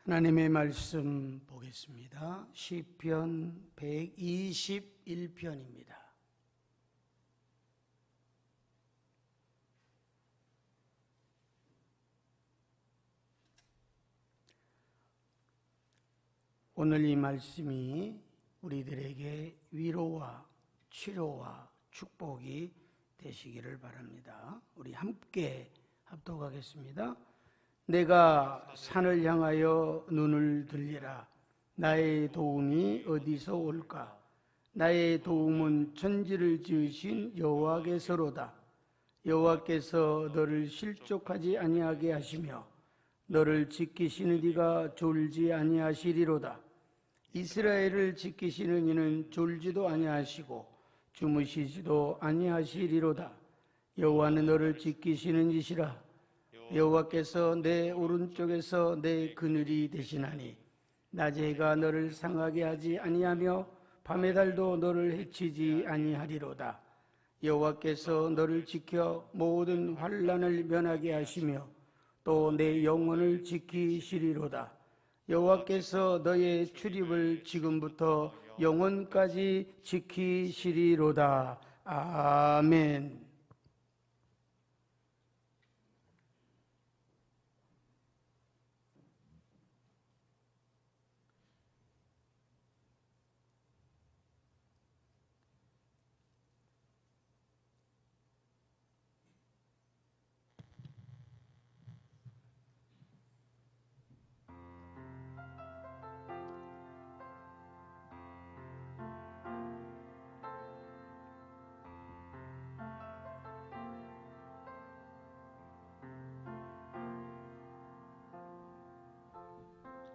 하나님의 말씀 보겠습니다. 시편 121편입니다. 오늘 이 말씀이 우리들에게 위로와 치료와 축복이 되시기를 바랍니다. 우리 함께 합독하겠습니다. 내가 산을 향하여 눈을 들리라. 나의 도움이 어디서 올까? 나의 도움은 천지를 지으신 여호와께서로다. 여호와께서 너를 실족하지 아니하게 하시며 너를 지키시는 이가 졸지 아니하시리로다. 이스라엘을 지키시는 이는 졸지도 아니하시고 주무시지도 아니하시리로다. 여호와는 너를 지키시는 이시라. 여호와께서 내 오른쪽에서 내 그늘이 되시나니 낮의 해가 너를 상하게 하지 아니하며 밤의 달도 너를 해치지 아니하리로다. 여호와께서 너를 지켜 모든 환난을 면하게 하시며 또 내 영혼을 지키시리로다. 여호와께서 너의 출입을 지금부터 영원까지 지키시리로다. 아멘.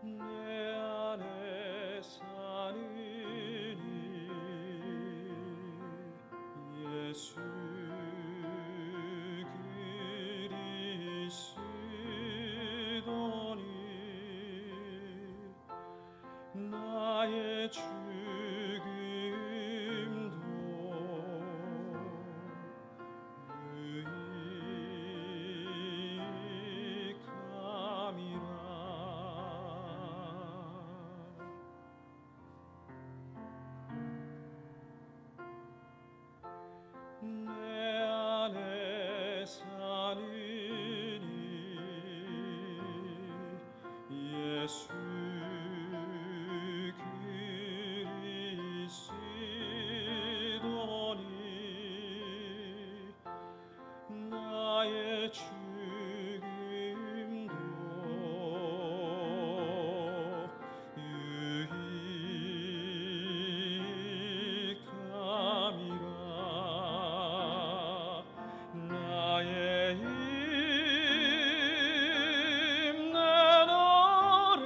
내 안에 사는 이 예수 그리스도니 나의 죽음도 내 안에 사는 이 예수 그리스도니 나의 죽음도 유익함이라. 나의 힘 내 노래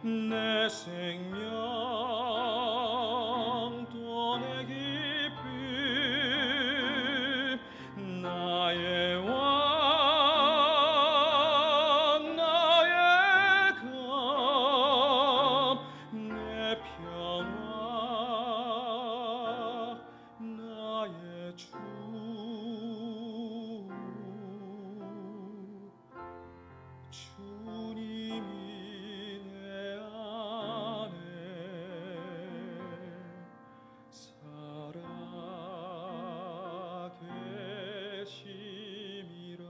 내 생명 또 내 기쁨 나의 왕 나의 검 내 평화 나의 주 주님이 내 안에 살아 계심이라.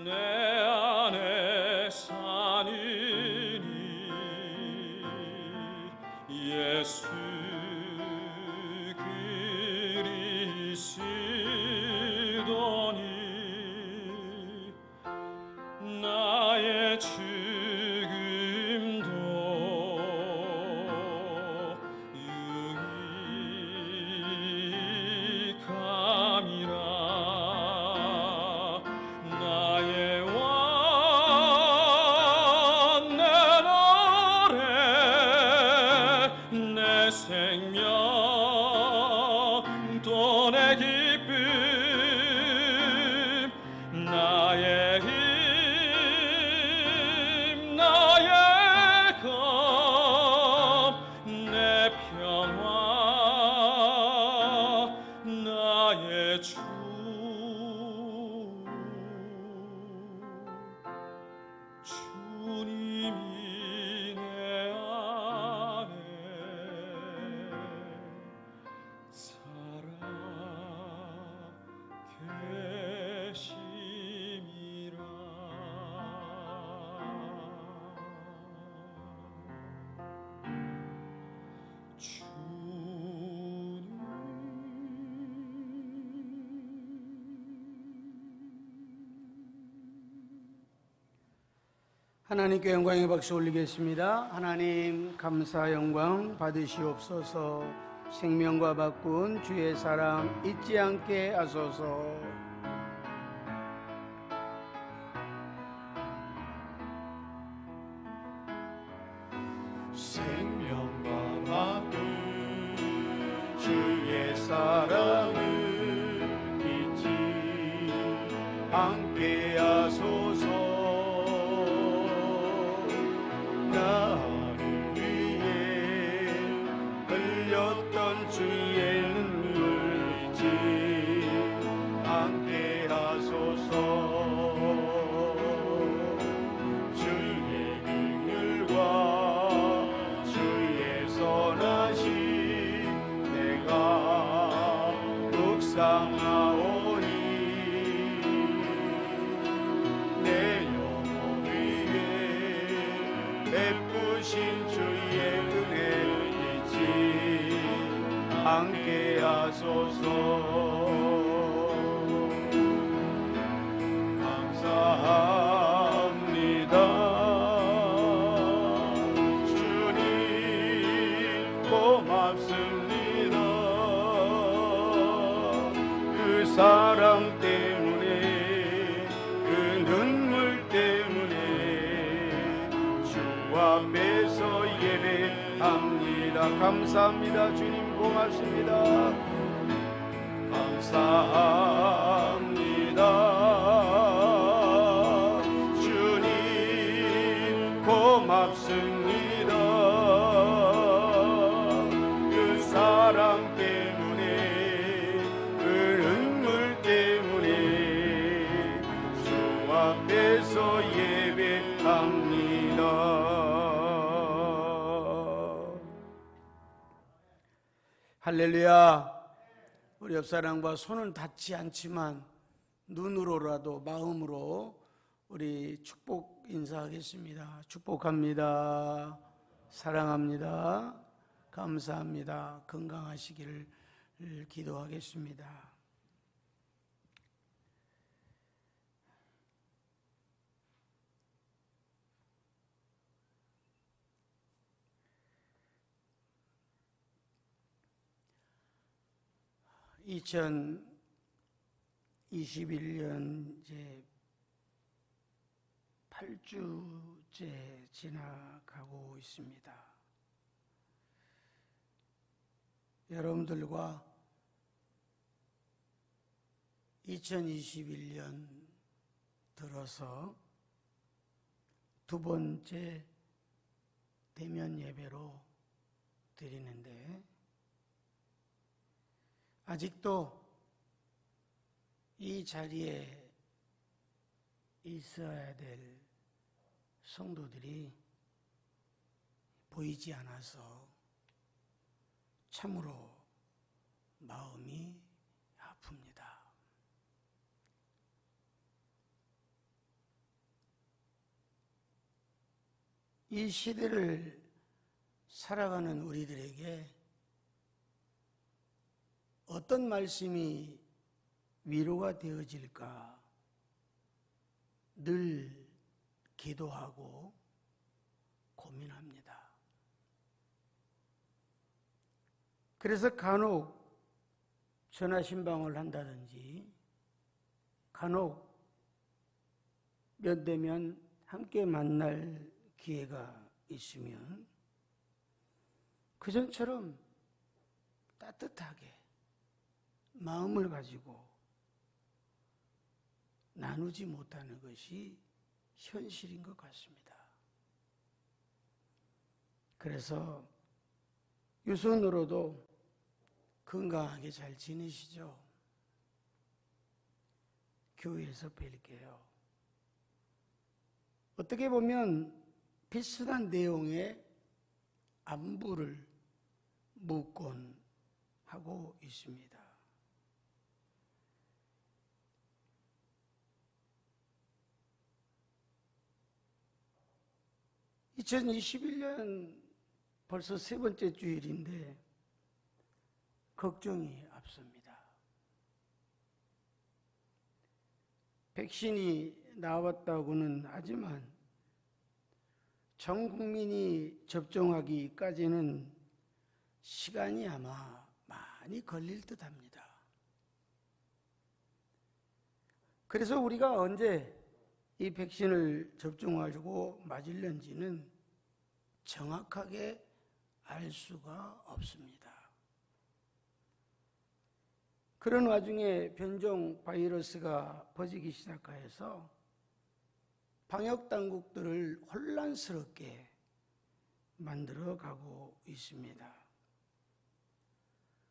내 안에 사는 이 예수 그리스도니 나의 죽음도 유익함이라. 나의 왕 내 노래 내 생명 또 내 기쁨 나의 힘 하나님께 영광의 박수 올리겠습니다. 하나님 감사 영광 받으시옵소서. 생명과 바꾼 주의 사랑 잊지 않게 하소서. 생명과 바꾼 주의 사랑을 잊지 않게 하소서. 나를 위해 흘렸던 주의 눈물 잊지 않게 하소서. 주의 긍휼과 주의 선하심 내가 묵상하오니 내 영혼 위에 베푸신 주의 은혜를 잊지 않게 하소서. 감사합니다 주님, 고맙습니다. 그 사랑 때문에, 그 눈물 때문에 주 앞에서 예배합니다. 감사합니다 주님, 고맙습니다. 감사합니다 주님, 고맙습니다. 그 사랑 때문에, 그 눈물 때문에 주 앞에서 예배합니다. 할렐루야. 우리 옆사람과 손은 닿지 않지만 눈으로라도 마음으로 우리 축복 인사하겠습니다. 축복합니다. 사랑합니다. 감사합니다. 건강하시기를 기도하겠습니다. (2021년) 이제 8주째 지나가고 있습니다. 여러분들과 2021년 들어서 두 번째 대면 예배로 드리는데, 아직도 이 자리에 있어야 될 성도들이 보이지 않아서 참으로 마음이 아픕니다. 이 시대를 살아가는 우리들에게 어떤 말씀이 위로가 되어질까 늘 기도하고 고민합니다. 그래서 간혹 전화신방을 한다든지, 간혹 몇 대면 함께 만날 기회가 있으면 그전처럼 따뜻하게 마음을 가지고 나누지 못하는 것이 현실인 것 같습니다. 그래서 유선으로도 건강하게 잘 지내시죠? 교회에서 뵐게요. 어떻게 보면 비슷한 내용의 안부를 묻곤 하고 있습니다. (2021년) 벌써 세 번째 주일인데 걱정이 앞섭니다. 백신이 나왔다고는 하지만 전 국민이 접종하기까지는 시간이 아마 많이 걸릴 듯합니다. 그래서 우리가 언제 이 백신을 접종하려고 맞을는지는 정확하게 알 수가 없습니다. 그런 와중에 변종 바이러스가 퍼지기 시작하여서 방역 당국들을 혼란스럽게 만들어 가고 있습니다.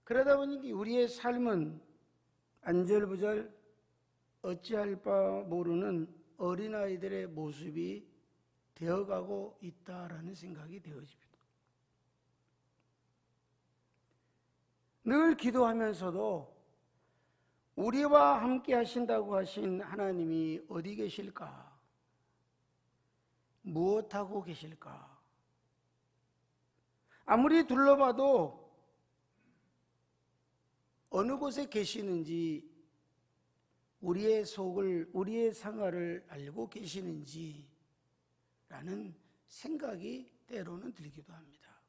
그러다 보니 우리의 삶은 안절부절 어찌할 바 모르는 어린아이들의 모습이 되어가고 있다라는 생각이 되어집니다. 늘 기도하면서도 우리와 함께 하신다고 하신 하나님이 어디 계실까? 무엇하고 계실까? 아무리 둘러봐도 어느 곳에 계시는지, 우리의 속을, 우리의 생활을 알고 계시는지 라는 생각이 때로는 들기도 합니다.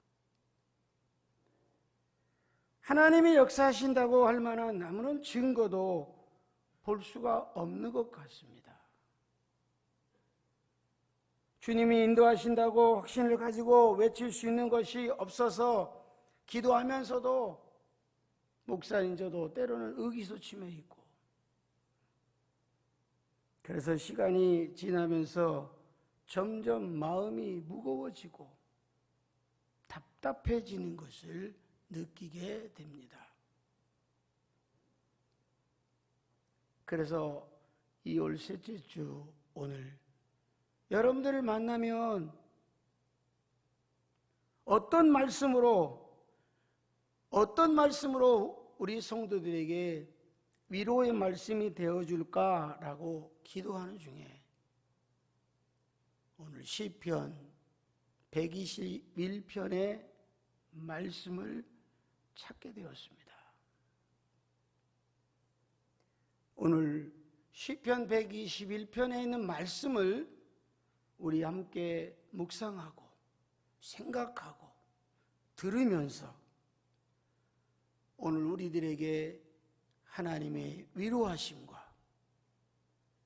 하나님이 역사하신다고 할 만한 아무런 증거도 볼 수가 없는 것 같습니다. 주님이 인도하신다고 확신을 가지고 외칠 수 있는 것이 없어서 기도하면서도 목사인 저도 때로는 의기소침해 있고, 그래서 시간이 지나면서 점점 마음이 무거워지고 답답해지는 것을 느끼게 됩니다. 그래서 이 올 셋째 주 오늘 여러분들을 만나면 어떤 말씀으로 우리 성도들에게 위로의 말씀이 되어줄까라고 기도하는 중에 오늘 시편 121편의 말씀을 찾게 되었습니다. 오늘 시편 121편에 있는 말씀을 우리 함께 묵상하고 생각하고 들으면서 오늘 우리들에게 하나님의 위로하심과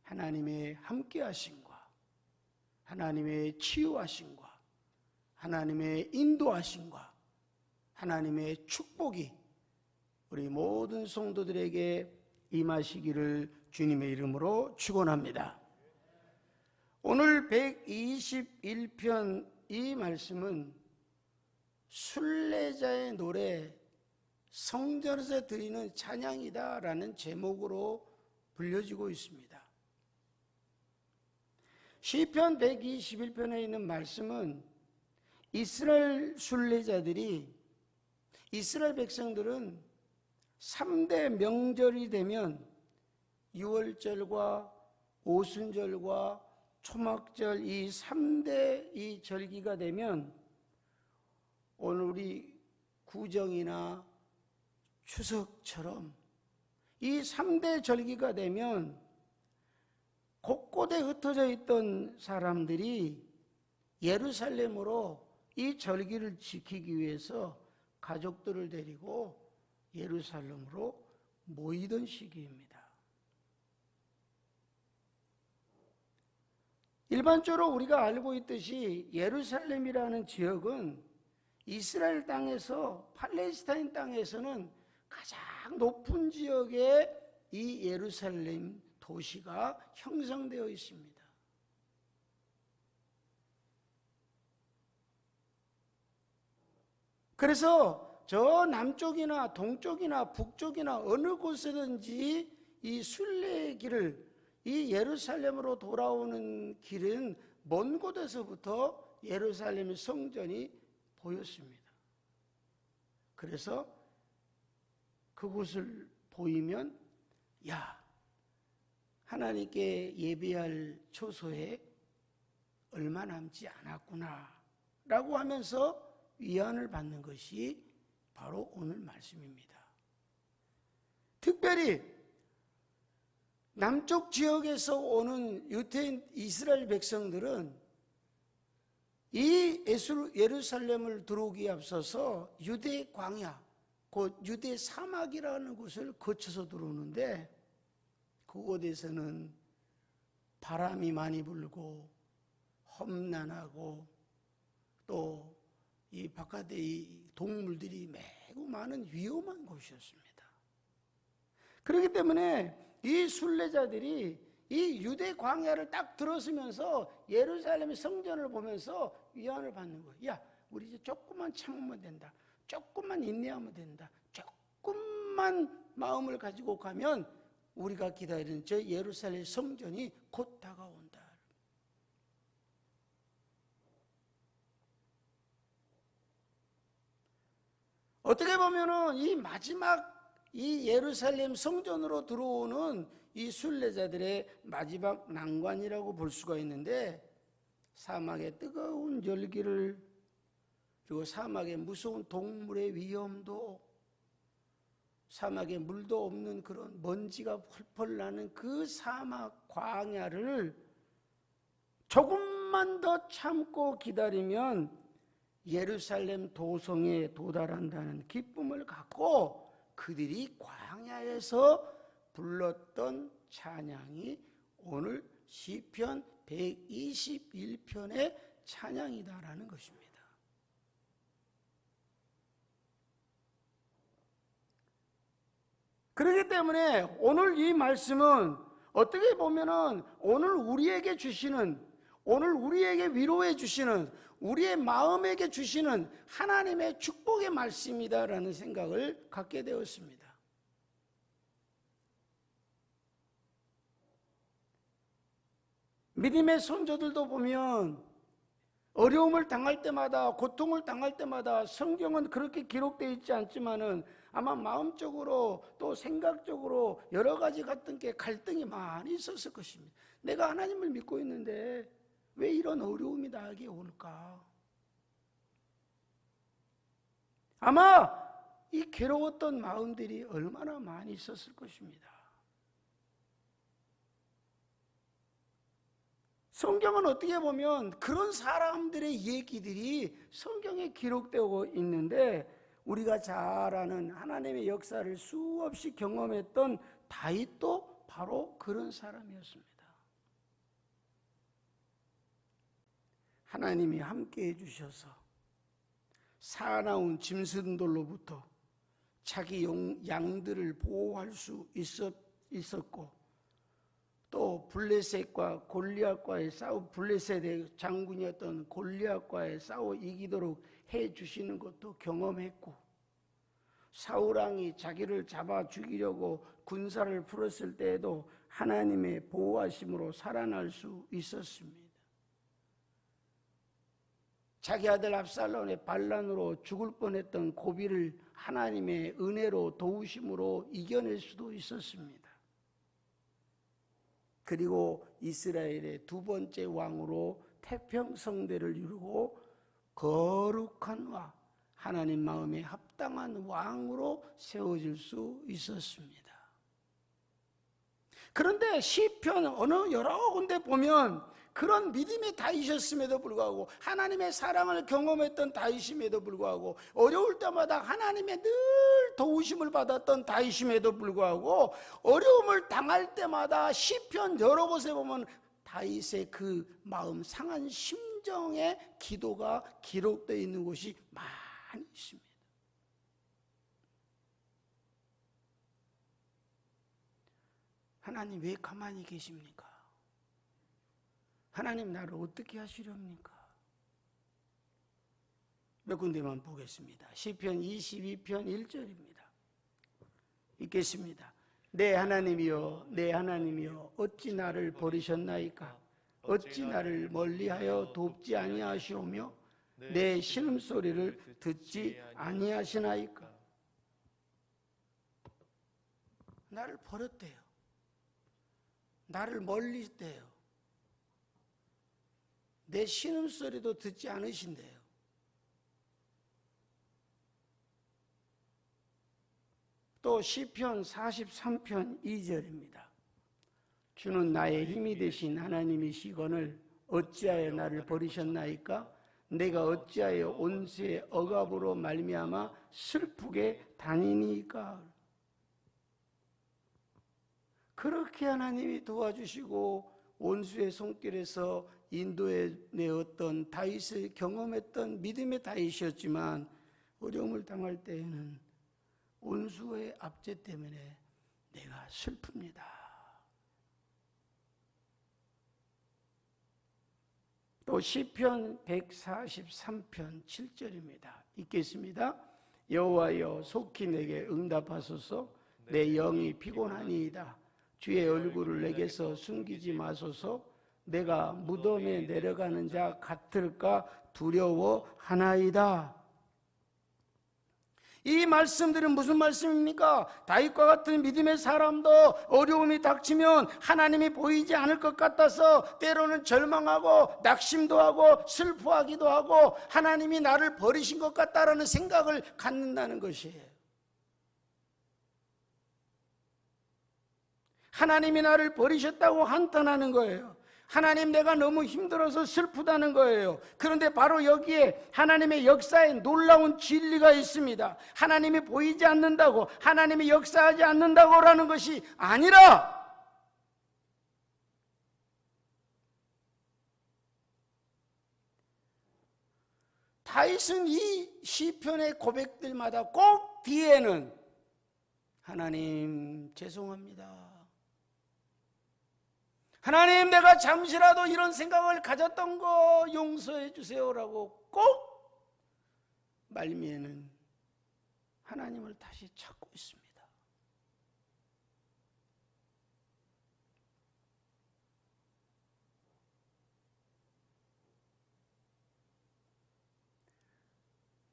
하나님의 함께하심과 하나님의 치유하심과 하나님의 인도하심과 하나님의 축복이 우리 모든 성도들에게 임하시기를 주님의 이름으로 축원합니다. 오늘 121편 이 말씀은 순례자의 노래, 성전에서 드리는 찬양이다라는 제목으로 불려지고 있습니다. 시편 121편에 있는 말씀은 이스라엘 순례자들이, 이스라엘 백성들은 3대 명절이 되면 유월절과 오순절과 초막절 이 3대 이 절기가 되면 오늘 우리 구정이나 추석처럼 이 3대 절기가 되면 곳곳에 흩어져 있던 사람들이 예루살렘으로 이 절기를 지키기 위해서 가족들을 데리고 예루살렘으로 모이던 시기입니다. 일반적으로 우리가 알고 있듯이 예루살렘이라는 지역은 이스라엘 땅에서 팔레스타인 땅에서는 가장 높은 지역에 이 예루살렘 도시가 형성되어 있습니다. 그래서 저 남쪽이나 동쪽이나 북쪽이나 어느 곳에든지 이 순례의 길을, 이 예루살렘으로 돌아오는 길은 먼 곳에서부터 예루살렘 성전이 보였습니다. 그래서 그곳을 보이면 야, 하나님께 예배할 초소에 얼마 남지 않았구나 라고 하면서 위안을 받는 것이 바로 오늘 말씀입니다. 특별히 남쪽 지역에서 오는 유대인 이스라엘 백성들은 이 예루살렘을 들어오기에 앞서서 유대 광야, 곧 유대 사막이라는 곳을 거쳐서 들어오는데 그곳에서는 바람이 많이 불고 험난하고 또 이 바깥에 이 동물들이 매우 많은 위험한 곳이었습니다. 그렇기 때문에 이 순례자들이 이 유대 광야를 딱 들어서면서 예루살렘 성전을 보면서 위안을 받는 거예요. 야, 우리 이제 조금만 참으면 된다. 조금만 인내하면 된다. 조금만 마음을 가지고 가면 우리가 기다리는 저 예루살렘 성전이 곧 다가온다. 어떻게 보면은 이 마지막 이 예루살렘 성전으로 들어오는 이 순례자들의 마지막 난관이라고 볼 수가 있는데 사막의 뜨거운 열기를 그리고 사막의 무서운 동물의 위험도 사막에 물도 없는 그런 먼지가 펄펄 나는 그 사막 광야를 조금만 더 참고 기다리면 예루살렘 도성에 도달한다는 기쁨을 갖고 그들이 광야에서 불렀던 찬양이 오늘 시편 121편의 찬양이다라는 것입니다. 그렇기 때문에 오늘 이 말씀은 어떻게 보면은 오늘 우리에게 주시는, 오늘 우리에게 위로해 주시는, 우리의 마음에게 주시는 하나님의 축복의 말씀이다라는 생각을 갖게 되었습니다. 믿음의 선조들도 보면 어려움을 당할 때마다, 고통을 당할 때마다 성경은 그렇게 기록되어 있지 않지만은 아마 마음적으로 또 생각적으로 여러 가지 같은 게 갈등이 많이 있었을 것입니다. 내가 하나님을 믿고 있는데 왜 이런 어려움이 나에게 올까? 아마 이 괴로웠던 마음들이 얼마나 많이 있었을 것입니다. 성경은 어떻게 보면 그런 사람들의 얘기들이 성경에 기록되고 있는데 우리가 잘 아는 하나님의 역사를 수없이 경험했던 다윗도 바로 그런 사람이었습니다. 하나님이 함께해 주셔서 사나운 짐승들로부터 자기 양들을 보호할 수 있었고 또 블레셋과 골리앗과의 싸움, 블레셋의 장군이었던 골리앗과의 싸워 이기도록 해 주시는 것도 경험했고 사울왕이 자기를 잡아 죽이려고 군사를 풀었을 때에도 하나님의 보호하심으로 살아날 수 있었습니다. 자기 아들 압살롬의 반란으로 죽을 뻔했던 고비를 하나님의 은혜로 도우심으로 이겨낼 수도 있었습니다. 그리고 이스라엘의 두 번째 왕으로 태평성대를 이루고 거룩한 왕, 하나님 마음에 합당한 왕으로 세워질 수 있었습니다. 그런데 시편 어느 여러 군데 보면 그런 믿음의 다윗이었음에도 불구하고 하나님의 사랑을 경험했던 다윗임에도 불구하고 어려울 때마다 하나님의 늘 도우심을 받았던 다윗임에도 불구하고 어려움을 당할 때마다 시편 여러 곳에 보면 다윗의 그 마음 상한 심정의 기도가 기록되어 있는 곳이 많이 있습니다. 하나님 왜 가만히 계십니까? 하나님 나를 어떻게 하시렵니까? 몇 군데만 보겠습니다. 시편 22편 1절입니다. 읽겠습니다. 내 하나님이여 내 하나님이여 어찌 나를 버리셨나이까? 어찌 나를 멀리하여 돕지 아니하시오며 내 신음소리를 듣지 아니하시나이까? 나를 버렸대요. 나를 멀리 있대요. 내 신음소리도 듣지 않으신대요. 또 시편 43편 2절입니다. 주는 나의 힘이 되신 하나님이시거늘 어찌하여 나를 버리셨나이까? 내가 어찌하여 온수의 억압으로 말미암아 슬프게 다니니까. 그렇게 하나님이 도와주시고 온수의 손길에서 인도해 내었던 다윗을 경험했던 믿음의 다윗이었지만 어려움을 당할 때에는 온수의 압제 때문에 내가 슬픕니다. 또 시편 143편 7절입니다. 읽겠습니다. 여호와여 속히 내게 응답하소서. 내 영이 피곤하니이다. 주의 얼굴을 내게서 숨기지 마소서. 내가 무덤에 내려가는 자 같을까 두려워하나이다. 이 말씀들은 무슨 말씀입니까? 다윗과 같은 믿음의 사람도 어려움이 닥치면 하나님이 보이지 않을 것 같아서 때로는 절망하고 낙심도 하고 슬퍼하기도 하고 하나님이 나를 버리신 것 같다라는 생각을 갖는다는 것이에요. 하나님이 나를 버리셨다고 한탄하는 거예요. 하나님, 내가 너무 힘들어서 슬프다는 거예요. 그런데 바로 여기에 하나님의 역사에 놀라운 진리가 있습니다. 하나님이 보이지 않는다고, 하나님이 역사하지 않는다고라는 것이 아니라 다윗은 이 시편의 고백들마다 꼭 뒤에는 하나님 죄송합니다. 하나님, 내가 잠시라도 이런 생각을 가졌던 거 용서해 주세요라고 꼭 말미에는 하나님을 다시 찾고 있습니다.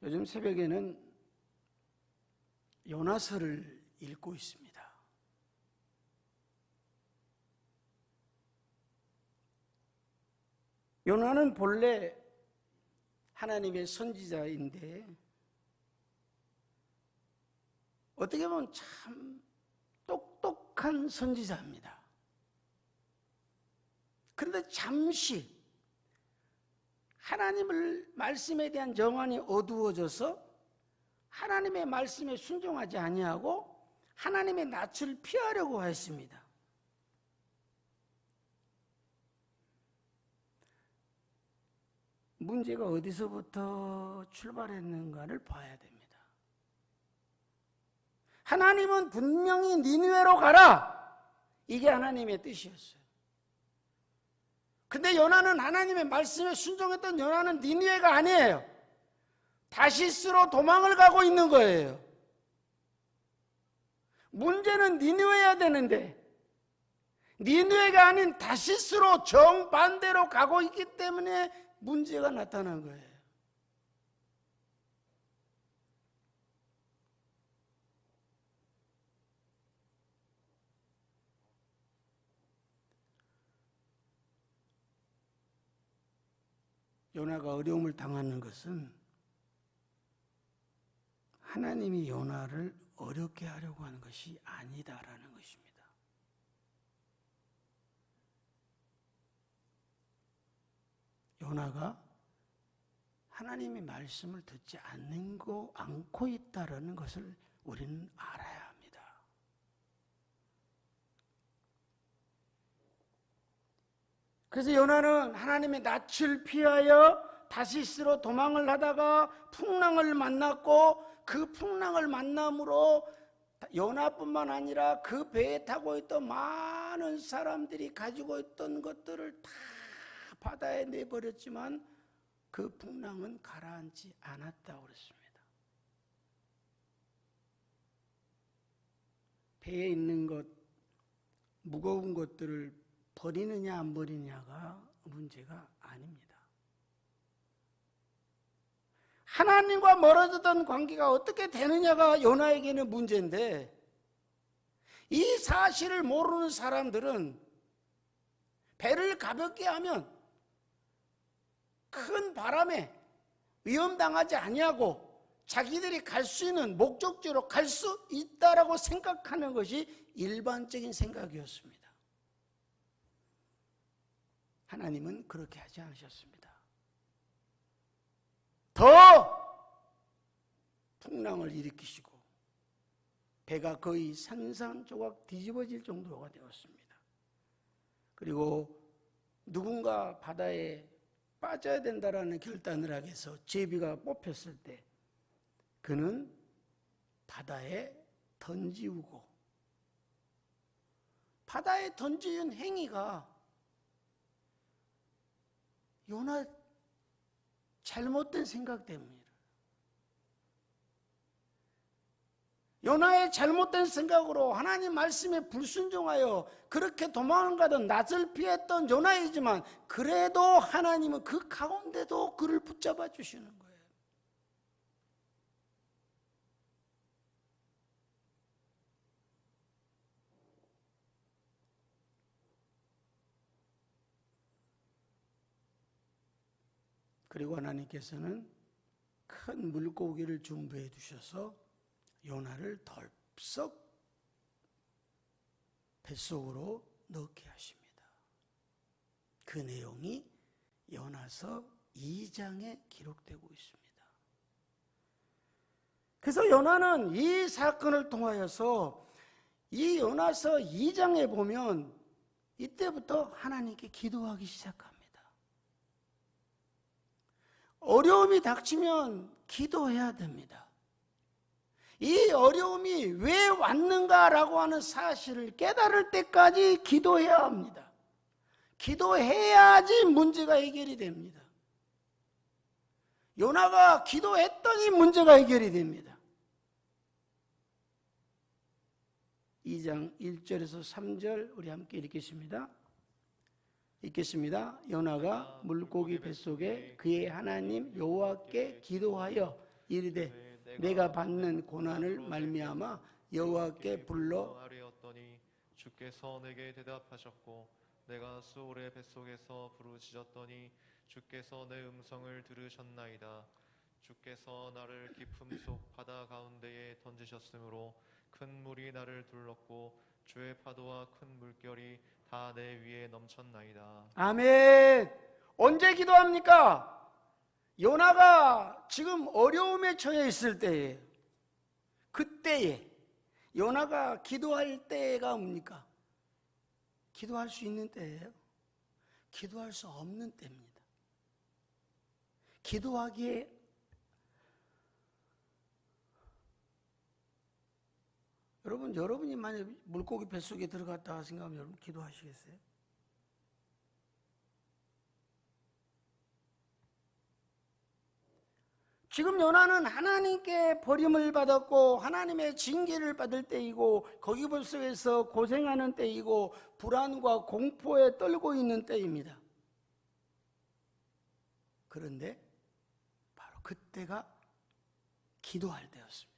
요즘 새벽에는 요나서를 읽고 있습니다. 요나는 본래 하나님의 선지자인데 어떻게 보면 참 똑똑한 선지자입니다. 그런데 잠시 하나님의 말씀에 대한 정황이 어두워져서 하나님의 말씀에 순종하지 아니하고 하나님의 낯을 피하려고 했습니다. 문제가 어디서부터 출발했는가를 봐야 됩니다. 하나님은 분명히 니느웨로 가라, 이게 하나님의 뜻이었어요. 근데 요나는 하나님의 말씀에 순종했던 요나는 니느웨가 아니에요. 다시스로 도망을 가고 있는 거예요. 문제는 니느웨여야 되는데 니느웨가 아닌 다시스로 정반대로 가고 있기 때문에 문제가 나타난 거예요. 요나가 어려움을 당하는 것은 하나님이 요나를 어렵게 하려고 하는 것이 아니다라는 것입니다. 요나가 하나님의 말씀을 듣지 않고 있다라는 것을 우리는 알아야 합니다. 그래서 요나는 하나님의 낯을 피하여 다시스로 도망을 하다가 풍랑을 만났고 그 풍랑을 만남으로 요나뿐만 아니라 그 배에 타고 있던 많은 사람들이 가지고 있던 것들을 다 바다에 내버렸지만 그 풍랑은 가라앉지 않았다고 그랬습니다. 배에 있는 것, 무거운 것들을 버리느냐 안 버리느냐가 문제가 아닙니다. 하나님과 멀어졌던 관계가 어떻게 되느냐가 요나에게는 문제인데 이 사실을 모르는 사람들은 배를 가볍게 하면 큰 바람에 위험당하지 아니하고 자기들이 갈 수 있는 목적지로 갈 수 있다라고 생각하는 것이 일반적인 생각이었습니다. 하나님은 그렇게 하지 않으셨습니다. 더 풍랑을 일으키시고 배가 거의 산산조각 뒤집어질 정도가 되었습니다. 그리고 누군가 바다에 빠져야 된다라는 결단을 하기 위해서 제비가 뽑혔을 때 그는 바다에 던지우고, 바다에 던지운 행위가 요나 잘못된 생각 때문이라. 요나의 잘못된 생각으로 하나님 말씀에 불순종하여 그렇게 도망가던 낯을 피했던 요나이지만 그래도 하나님은 그 가운데도 그를 붙잡아 주시는 거예요. 그리고 하나님께서는 큰 물고기를 준비해 주셔서 요나를 덜썩 뱃속으로 넣게 하십니다. 그 내용이 요나서 2장에 기록되고 있습니다. 그래서 요나는 이 사건을 통하여서 이 요나서 2장에 보면 이때부터 하나님께 기도하기 시작합니다. 어려움이 닥치면 기도해야 됩니다. 이 어려움이 왜 왔는가라고 하는 사실을 깨달을 때까지 기도해야 합니다. 기도해야지 문제가 해결이 됩니다. 요나가 기도했더니 문제가 해결이 됩니다. 2장 1절에서 3절 우리 함께 읽겠습니다. 요나가 물고기 뱃속에 그의 하나님 여호와께 기도하여 이르되 내가 받는 고난을 말미암아 여호와께 불러 아뢰었더니 주께서 내게 대답하셨고 내가 수올의 뱃속에서 부르짖었더니 주께서 내 음성을 들으셨나이다. 주께서 나를 깊음 속 바다 가운데에 던지셨으므로 큰 물이 나를 둘렀고 주의 파도와 큰 물결이 다 내 위에 넘쳤나이다. 아멘. 언제 기도합니까? 요나가 지금 어려움에 처해 있을 때에, 그때에 요나가 기도할 때가 뭡니까? 기도할 수 있는 때예요? 기도할 수 없는 때입니다. 기도하기에 여러분이 만약 물고기 뱃속에 들어갔다 생각하면 여러분 기도하시겠어요? 지금 요나는 하나님께 버림을 받았고 하나님의 징계를 받을 때이고 거기 뱃속에서 고생하는 때이고 불안과 공포에 떨고 있는 때입니다. 그런데 바로 그때가 기도할 때였습니다.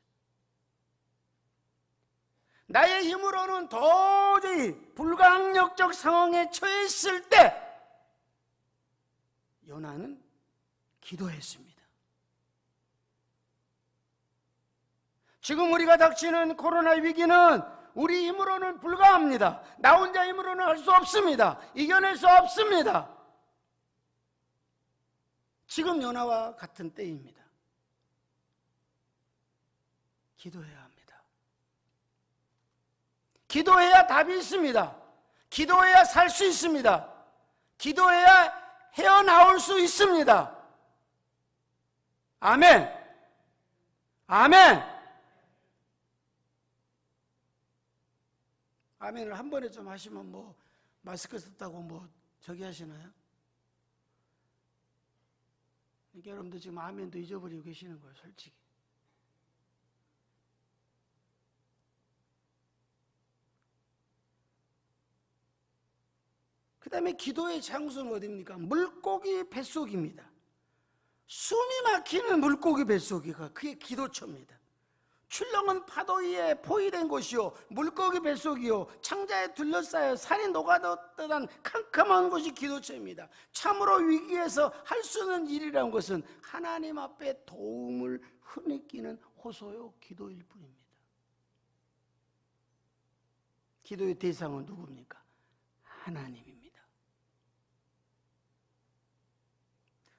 나의 힘으로는 도저히 불가항력적 상황에 처해 있을 때 요나는 기도했습니다. 지금 우리가 닥치는 코로나 위기는 우리 힘으로는 불가합니다. 나 혼자 힘으로는 할 수 없습니다. 이겨낼 수 없습니다. 지금 요나와 같은 때입니다. 기도해야 합니다. 기도해야 답이 있습니다. 기도해야 살 수 있습니다. 기도해야 헤어나올 수 있습니다. 아멘. 아멘. 아멘을 한 번에 좀 하시면 뭐 마스크 썼다고 뭐 저기 하시나요? 그러니까 여러분들 지금 아멘도 잊어버리고 계시는 거예요, 솔직히. 그 다음에 기도의 장소는 어디입니까? 물고기 뱃속입니다. 숨이 막히는 물고기 뱃속이가 그게 기도처입니다. 출렁은 파도 위에 포위된 곳이요 물고기 뱃속이요 창자에 둘러싸여 살이 녹아들었던 캄캄한 곳이 기도처입니다. 참으로 위기에서 할 수 있는 일이라는 것은 하나님 앞에 도움을 흐느끼는 호소요 기도일 뿐입니다. 기도의 대상은 누굽니까? 하나님입니다.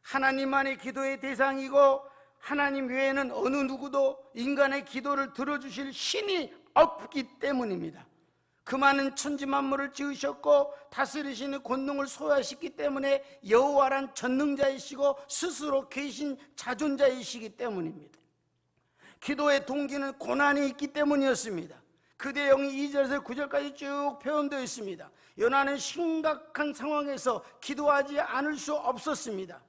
하나님만이 기도의 대상이고 하나님 외에는 어느 누구도 인간의 기도를 들어주실 신이 없기 때문입니다. 그 많은 천지 만물을 지으셨고 다스리시는 권능을 소유하셨기 때문에 여호와란 전능자이시고 스스로 계신 자존자이시기 때문입니다. 기도의 동기는 고난이 있기 때문이었습니다. 그 내용이 2절에서 9절까지 쭉 표현되어 있습니다. 요나는 심각한 상황에서 기도하지 않을 수 없었습니다.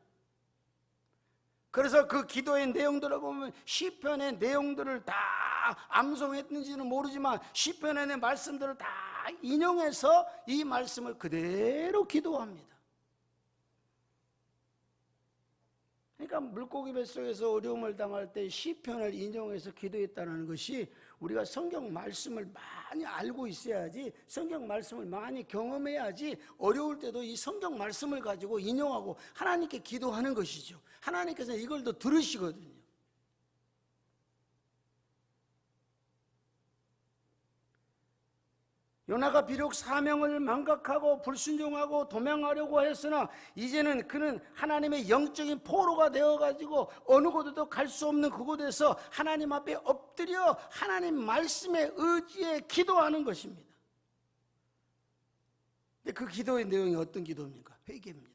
그래서 그 기도의 내용들을 보면 시편의 내용들을 다 암송했는지는 모르지만 시편의 말씀들을 다 인용해서 이 말씀을 그대로 기도합니다. 그러니까 물고기 뱃속에서 어려움을 당할 때 시편을 인용해서 기도했다는 것이 우리가 성경 말씀을 많이 알고 있어야지, 성경 말씀을 많이 경험해야지 어려울 때도 이 성경 말씀을 가지고 인용하고 하나님께 기도하는 것이죠. 하나님께서 이걸 더 들으시거든요. 요나가 비록 사명을 망각하고 불순종하고 도망하려고 했으나 이제는 그는 하나님의 영적인 포로가 되어가지고 어느 곳에도 갈 수 없는 그곳에서 하나님 앞에 엎드려 하나님 말씀에 의지해 기도하는 것입니다. 근데 그 기도의 내용이 어떤 기도입니까? 회개입니다.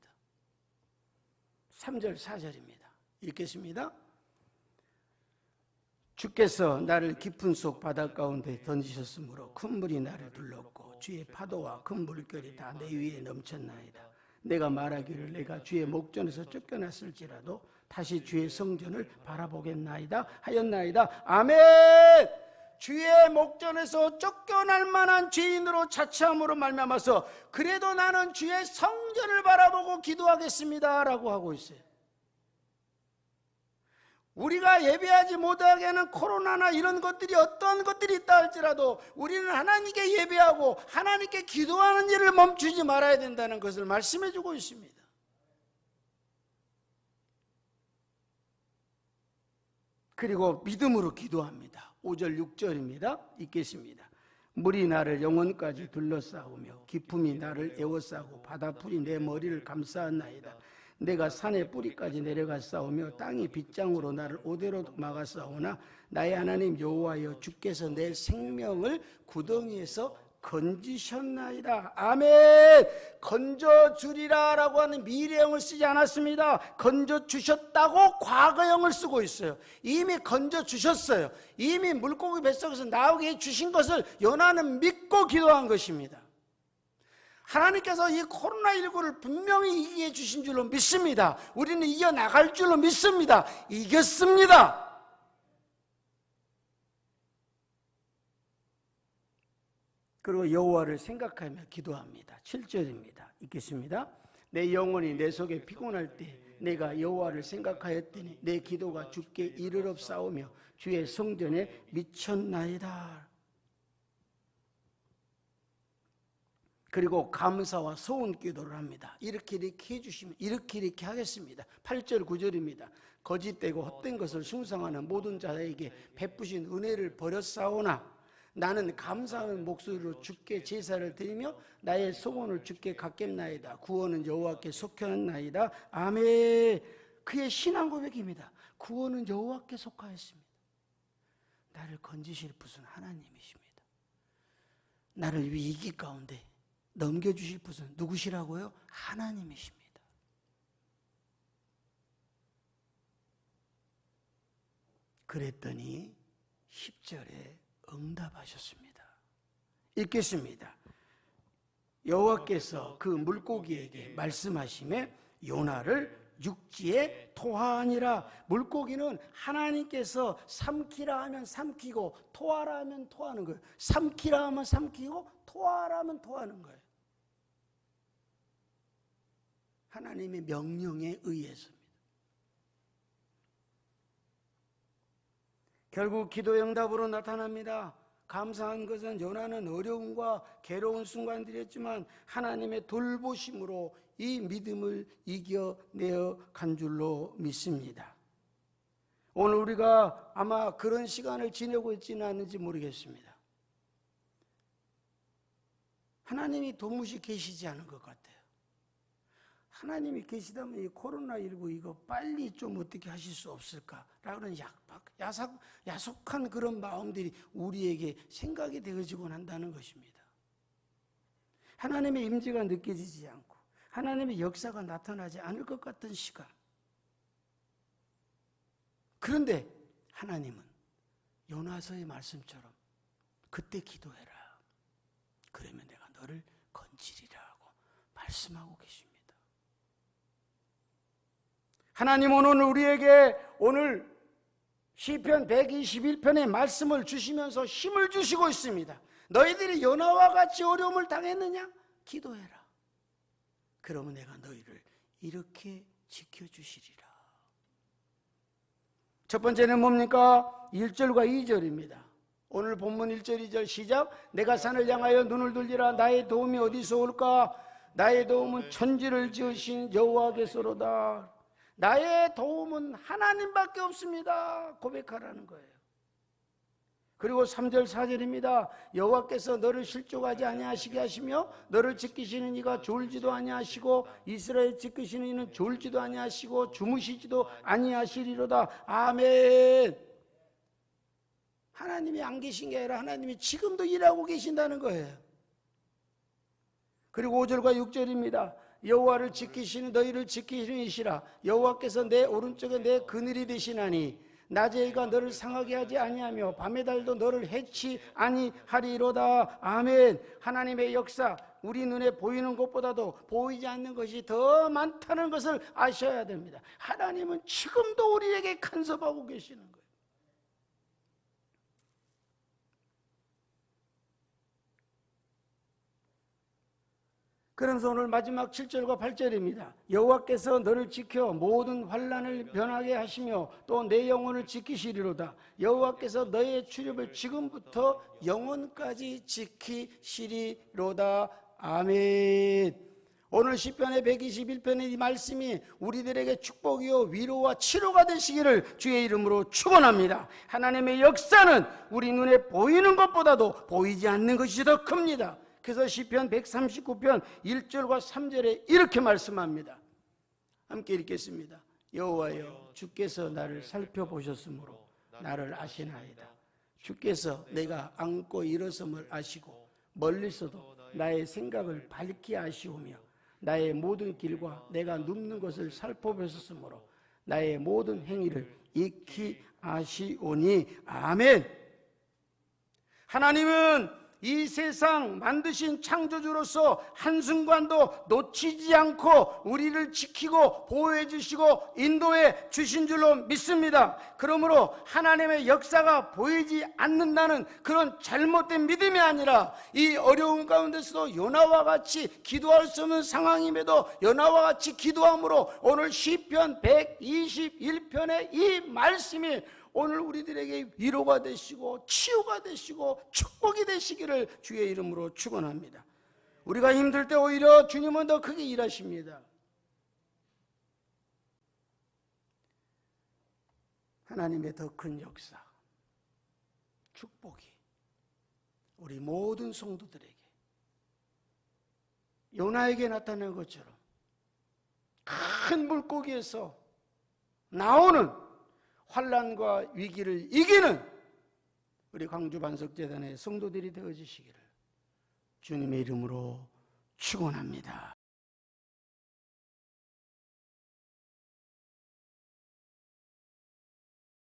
3절 4절입니다. 읽겠습니다. 주께서 나를 깊은 속 바다 가운데 던지셨으므로 큰 물이 나를 둘렀고 주의 파도와 큰 물결이 다 내 위에 넘쳤나이다. 내가 말하기를 내가 주의 목전에서 쫓겨났을지라도 다시 주의 성전을 바라보겠나이다 하였나이다. 아멘. 주의 목전에서 쫓겨날 만한 죄인으로 자처함으로 말미암아서 그래도 나는 주의 성전을 바라보고 기도하겠습니다 라고 하고 있어요. 우리가 예배하지 못하게 하는 코로나나 이런 것들이 어떤 것들이 있다 할지라도 우리는 하나님께 예배하고 하나님께 기도하는 일을 멈추지 말아야 된다는 것을 말씀해 주고 있습니다. 그리고 믿음으로 기도합니다. 5절 6절입니다. 읽겠습니다. 물이 나를 영혼까지 둘러싸우며 기품이 나를 에워싸고 바다풀이 내 머리를 감싸었나이다. 내가 산의 뿌리까지 내려갔사오며 땅이 빗장으로 나를 오대로 막았사오나 나의 하나님 여호와여 주께서 내 생명을 구덩이에서 건지셨나이다. 아멘. 건져주리라 라고 하는 미래형을 쓰지 않았습니다. 건져주셨다고 과거형을 쓰고 있어요. 이미 건져주셨어요. 이미 물고기 뱃속에서 나오게 해주신 것을 요나는 믿고 기도한 것입니다. 하나님께서 이 코로나19를 분명히 이기게 해주신 줄로 믿습니다. 우리는 이겨나갈 줄로 믿습니다. 이겼습니다. 그리고 여호와를 생각하며 기도합니다. 7절입니다. 읽겠습니다. 내 영혼이 내 속에 피곤할 때 내가 여호와를 생각하였더니 내 기도가 주께 이르렀사오며 주의 성전에 미쳤나이다. 그리고 감사와 소원 기도를 합니다. 이렇게 해주시면 이렇게 하겠습니다. 8절 9절입니다. 거짓되고 헛된 것을 숭상하는 모든 자에게 베푸신 은혜를 버렸사오나 나는 감사하는 목소리로 주께 제사를 드리며 나의 소원을 주께 갚겠나이다. 구원은 여호와께 속하였나이다. 아멘. 그의 신앙 고백입니다. 구원은 여호와께 속하였습니다. 나를 건지실 분은 하나님이십니다. 나를 위기 가운데 넘겨주실 분은 누구시라고요? 하나님이십니다. 그랬더니 10절에 응답하셨습니다. 읽겠습니다. 여호와께서 그 물고기에게 말씀하시매 요나를 육지에 토하니라. 물고기는 하나님께서 삼키라 하면 삼키고 토하라 하면 토하는 거예요. 삼키라 하면 삼키고 토하라 하면 토하는 거예요. 하나님의 명령에 의해서입니다. 결국 기도의 응답으로 나타납니다. 감사한 것은 요나는 어려움과 괴로운 순간들이었지만 하나님의 돌보심으로 이 믿음을 이겨내어 간 줄로 믿습니다. 오늘 우리가 아마 그런 시간을 지내고 있지는 않은지 모르겠습니다. 하나님이 도무지 계시지 않은 것 같아요. 하나님이 계시다면 이 코로나19 이거 빨리 좀 어떻게 하실 수 없을까라는 야속한 그런 마음들이 우리에게 생각이 되어지곤 한다는 것입니다. 하나님의 임재가 느껴지지 않고 하나님의 역사가 나타나지 않을 것 같은 시간. 그런데 하나님은 요나서의 말씀처럼 그때 기도해라. 그러면 내가 너를 건지리라고 말씀하고 계십니다. 하나님은 오늘 우리에게 오늘 시편 121편의 말씀을 주시면서 힘을 주시고 있습니다. 너희들이 요나와 같이 어려움을 당했느냐? 기도해라. 그러면 내가 너희를 이렇게 지켜주시리라. 첫 번째는 뭡니까? 1절과 2절입니다. 오늘 본문 1절 2절 시작. 내가 산을 향하여 눈을 돌리라. 나의 도움이 어디서 올까? 나의 도움은 천지를 지으신 여호와께서로다. 나의 도움은 하나님밖에 없습니다. 고백하라는 거예요. 그리고 3절 4절입니다. 여호와께서 너를 실족하지 아니하시게 하시며 너를 지키시는 이가 졸지도 아니하시고 이스라엘 지키시는 이는 졸지도 아니하시고 주무시지도 아니하시리로다. 아멘. 하나님이 안 계신 게 아니라 하나님이 지금도 일하고 계신다는 거예요. 그리고 5절과 6절입니다. 여호와를 지키시는 너희를 지키시는 이시라. 여호와께서 내 오른쪽에 내 그늘이 되시나니 낮의 해가 너를 상하게 하지 아니하며 밤의 달도 너를 해치 아니하리로다. 아멘. 하나님의 역사, 우리 눈에 보이는 것보다도 보이지 않는 것이 더 많다는 것을 아셔야 됩니다. 하나님은 지금도 우리에게 간섭하고 계시는 거예요. 그러면서 오늘 마지막 7절과 8절입니다. 여호와께서 너를 지켜 모든 환난을 변하게 하시며 또 내 영혼을 지키시리로다. 여호와께서 너의 출입을 지금부터 영원까지 지키시리로다. 아멘. 오늘 시편의 121편의 이 말씀이 우리들에게 축복이요 위로와 치료가 되시기를 주의 이름으로 축원합니다. 하나님의 역사는 우리 눈에 보이는 것보다도 보이지 않는 것이 더 큽니다. 그래서 시편 139편 1절과 3절에 이렇게 말씀합니다. 함께 읽겠습니다. 여호와여 주께서 나를 살펴보셨으므로 나를 아시나이다. 주께서 내가 앉고 일어섬을 아시고 멀리서도 나의 생각을 밝히 아시오며 나의 모든 길과 내가 눕는 것을 살펴보셨으므로 나의 모든 행위를 익히 아시오니. 아멘. 하나님은 이 세상 만드신 창조주로서 한순간도 놓치지 않고 우리를 지키고 보호해 주시고 인도해 주신 줄로 믿습니다. 그러므로 하나님의 역사가 보이지 않는다는 그런 잘못된 믿음이 아니라 이 어려운 가운데서도 요나와 같이 기도할 수 없는 상황임에도 요나와 같이 기도함으로 오늘 시편 121편의 이 말씀이 오늘 우리들에게 위로가 되시고 치유가 되시고 축복이 되시기를 주의 이름으로 축원합니다. 우리가 힘들 때 오히려 주님은 더 크게 일하십니다. 하나님의 더 큰 역사, 축복이 우리 모든 성도들에게 요나에게 나타난 것처럼 큰 물고기에서 나오는 환난과 위기를 이기는 우리 광주 반석재단의 성도들이 되어주시기를 주님의 이름으로 축원합니다.